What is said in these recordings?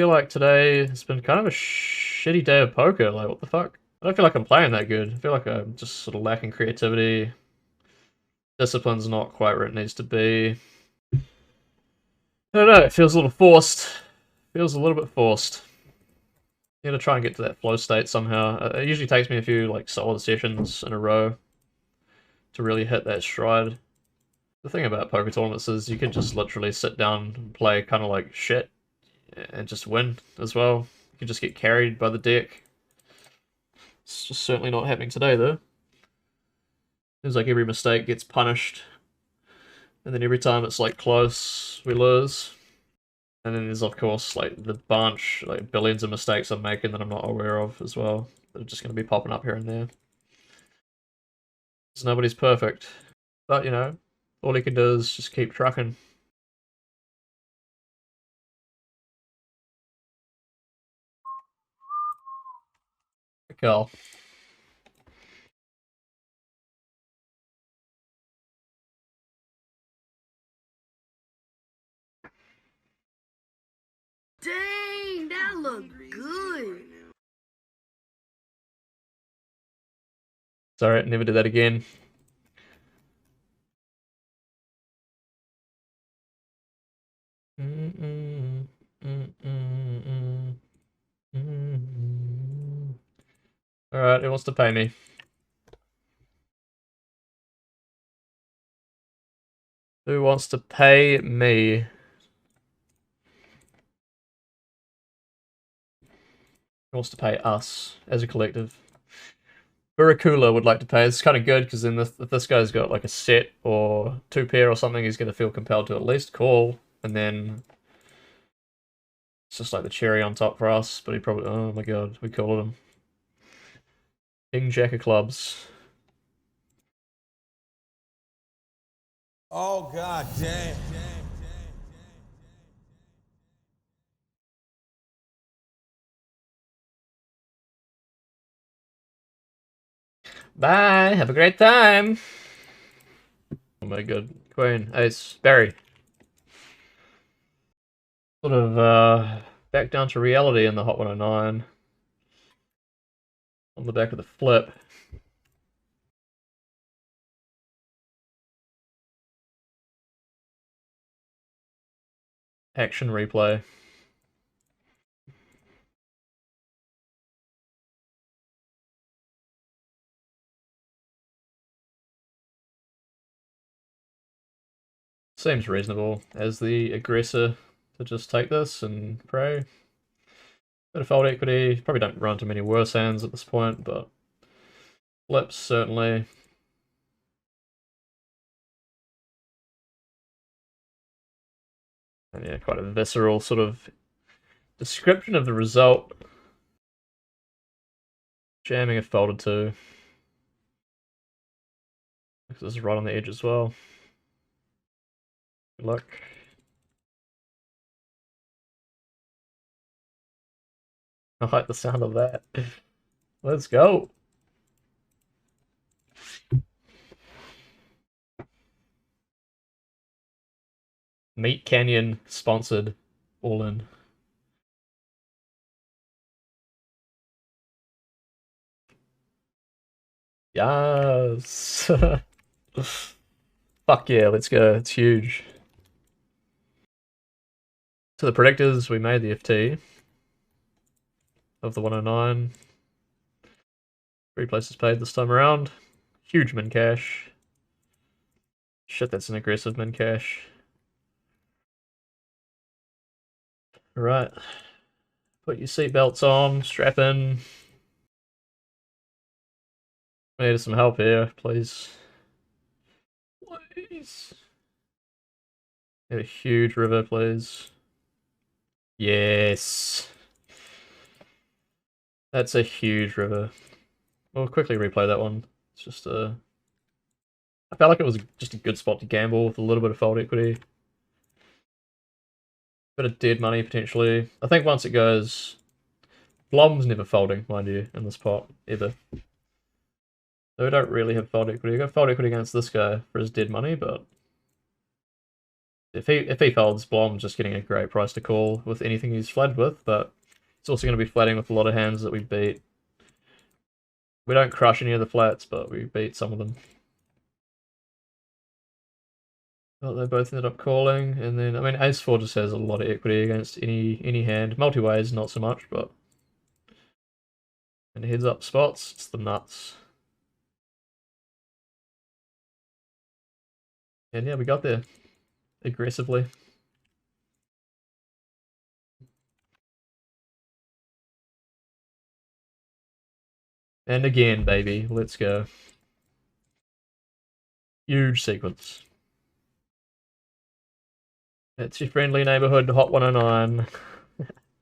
feel like today has been kind of a shitty day of poker. Like, what the fuck? I don't feel like I'm playing that good. I feel like I'm just sort of lacking creativity. Discipline's not quite where it needs to be. I don't know, it feels a little forced. Feels a little bit forced. You gotta try and get to that flow state somehow. It usually takes me a few like solid sessions in a row to really hit that stride. The thing about poker tournaments is you can just literally sit down and play kind of like shit and just win as well. You can just get carried by the deck. It's just certainly not happening today though. Seems like every mistake gets punished, and then every time it's like close, we lose. And then there's of course like the bunch, like billions of mistakes I'm making that I'm not aware of as well. That are just going to be popping up here and there. So nobody's perfect, but you know, all you can do is just keep trucking. Carl. Dang, that looked good. Sorry, never did that again. Alright, who wants to pay me? Who wants to pay me? Who wants to pay us as a collective? Burakula would like to pay. It's kind of good because then if this guy's got like a set or two pair or something, he's going to feel compelled to at least call, and then it's just like the cherry on top for us. But he probably, oh my god, we called him. King Jack of clubs. Oh god damn. Bye. Have a great time. Oh my god, Queen, Ace, Barry. Sort of back down to reality in the Hot 109. On the back of the flip. Action replay. Seems reasonable as the aggressor to just take this and pray. Bit of fold equity. Probably don't run too many worse hands at this point, but flips certainly. And yeah, quite a visceral sort of description of the result. Jamming a folded two. This is right on the edge as well. Good luck. I like the sound of that. Let's go. Meat Canyon sponsored all in. Yes. Fuck yeah, let's go. It's huge. To the predictors, we made the FT of the 109. 3 places paid this time around. Huge min cash. Shit, that's an aggressive min cash. Alright. Put your seatbelts on, strap in. We need some help here, please. Please. Get a huge river, please. Yes. That's a huge river. We'll quickly replay that one. It's just a... I felt like it was just a good spot to gamble with a little bit of fold equity. Bit of dead money, potentially. I think once it goes... Blom's never folding, mind you, in this pot, ever. So we don't really have fold equity. We've got fold equity against this guy for his dead money, but... If he folds, Blom's just getting a great price to call with anything he's flatted with, but it's also going to be flatting with a lot of hands that we beat. We don't crush any of the flats, but we beat some of them. Well, they both ended up calling, and then I mean Ace4 just has a lot of equity against any hand. Multi-ways not so much, but in heads up spots, it's the nuts. And yeah, we got there aggressively. And again, baby, let's go. Huge sequence. It's your friendly neighborhood Hot 109.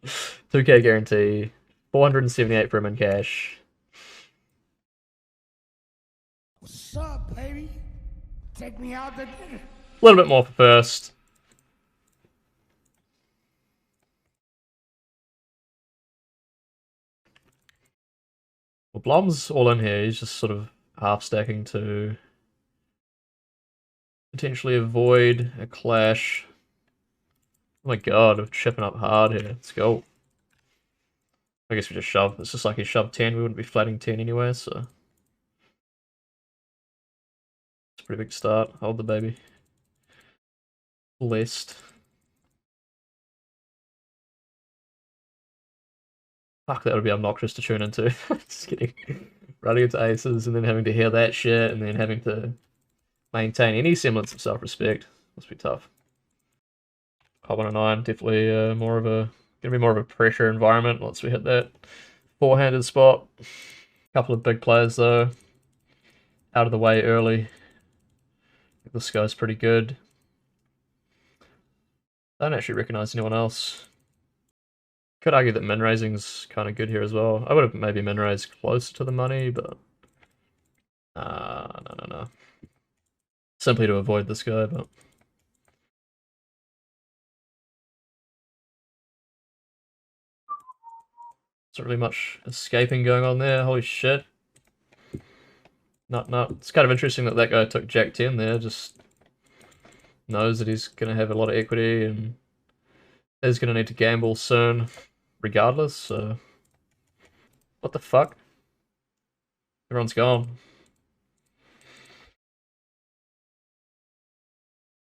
2k guarantee. 478 for him in cash. What's up, baby? Take me out to dinner. A little bit more for first. Well, Blom's all in here. He's just sort of half stacking to potentially avoid a clash. Oh my god, I'm chipping up hard here. Let's go. I guess we just shove. It's just like he shoved 10. We wouldn't be flatting 10 anyway, so. It's a pretty big start. Hold the baby. Blessed. Fuck, that would be obnoxious to tune into. Just kidding. Running into aces and then having to hear that shit and then having to maintain any semblance of self-respect. Must be tough. Hot 109, definitely gonna be more of a pressure environment once we hit that four-handed spot. Couple of big players though, out of the way early. This guy's pretty good. I don't actually recognize anyone else. Could argue that min raising's kind of good here as well. I would have maybe min raised closer to the money, but no. Simply to avoid this guy, but. Not really much escaping going on there. Holy shit. Nut. It's kind of interesting that that guy took Jack 10 there. Just knows that he's going to have a lot of equity and is going to need to gamble soon regardless. So what the fuck? Everyone's gone.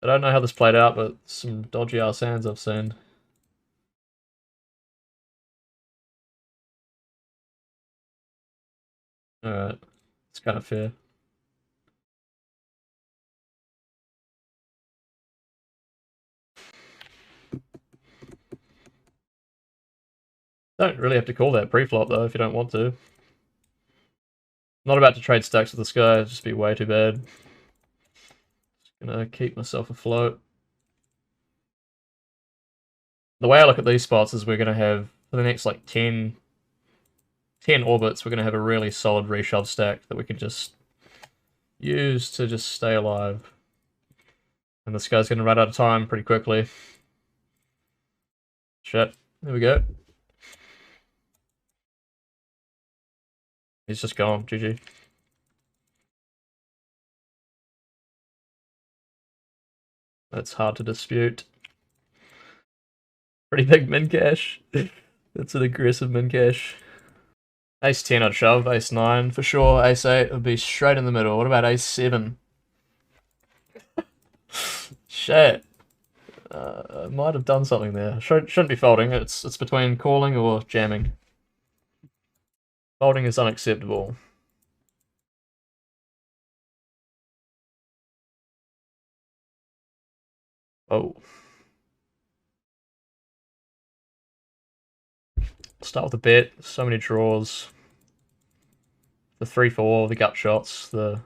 I don't know how this played out, but some dodgy ass hands I've seen. Alright. It's kind of fair. Don't really have to call that pre-flop though if you don't want to. Not about to trade stacks with this guy, it'd just be way too bad. Just gonna keep myself afloat. The way I look at these spots is we're gonna have, for the next like 10 orbits, we're gonna have a really solid reshove stack that we can just use to just stay alive. And this guy's gonna run out of time pretty quickly. Shit, there we go. He's just gone, GG. That's hard to dispute. Pretty big min cash. That's an aggressive min cash. Ace 10 I'd shove, ace 9 for sure, ace 8 would be straight in the middle. What about ace 7? Shit. I might have done something there. Shouldn't be folding, it's between calling or jamming. Folding is unacceptable. Oh. Start with a bet, so many draws. The 3-4, the gut shots, the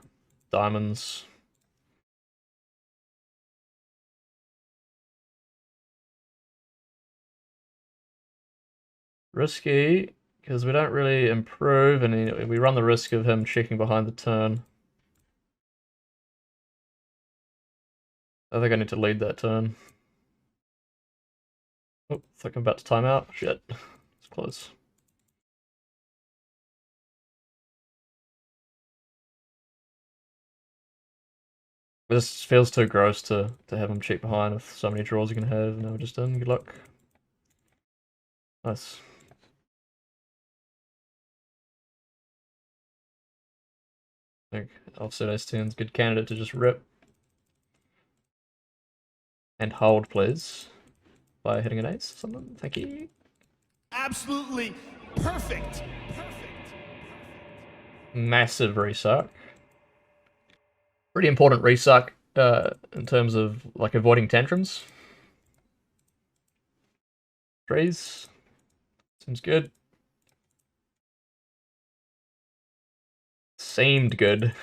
diamonds. Risky, because we don't really improve, and we run the risk of him checking behind the turn. I think I need to lead that turn. Oh, I think I'm about to time out. Shit, it's close. This feels too gross to have him cheat behind with so many draws you can have. No, we're just in. Good luck. Nice. I think offsuit ace-10's good candidate to just rip. And hold, please. By hitting an ace or something. Thank you. Absolutely perfect. Massive resuck. Pretty important resuck in terms of like avoiding tantrums. Trees. Seems good. Seemed good.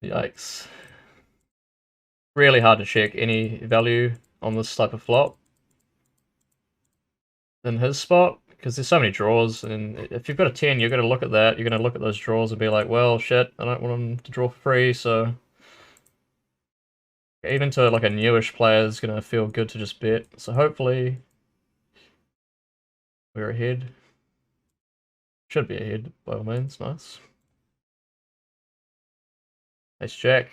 Yikes. Really hard to check any value on this type of flop in his spot, because there's so many draws, and if you've got a 10, you're going to look at that, you're going to look at those draws and be like, well, shit, I don't want him to draw for free, so even to like a newish player, it's going to feel good to just bet. So hopefully we're ahead. Should be ahead, by all means. Nice. Ace Jack.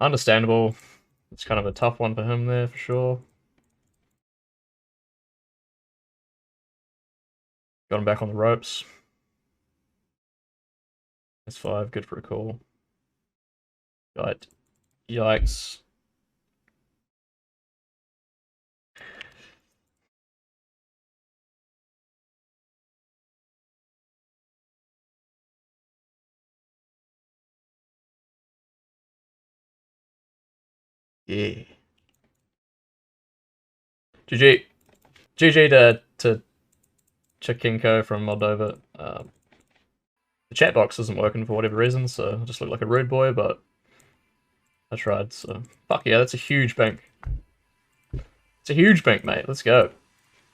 Understandable. It's kind of a tough one for him there, for sure. Got him back on the ropes. S5, good for a call. Right. Yikes. Yeah. GG. GG to Chikinko from Moldova. The chat box isn't working for whatever reason, so I just look like a rude boy, but I tried, so fuck yeah, that's a huge bank. It's a huge bank, mate. Let's go.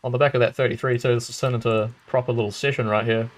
On the back of that 33 too, this has turned into a proper little session right here.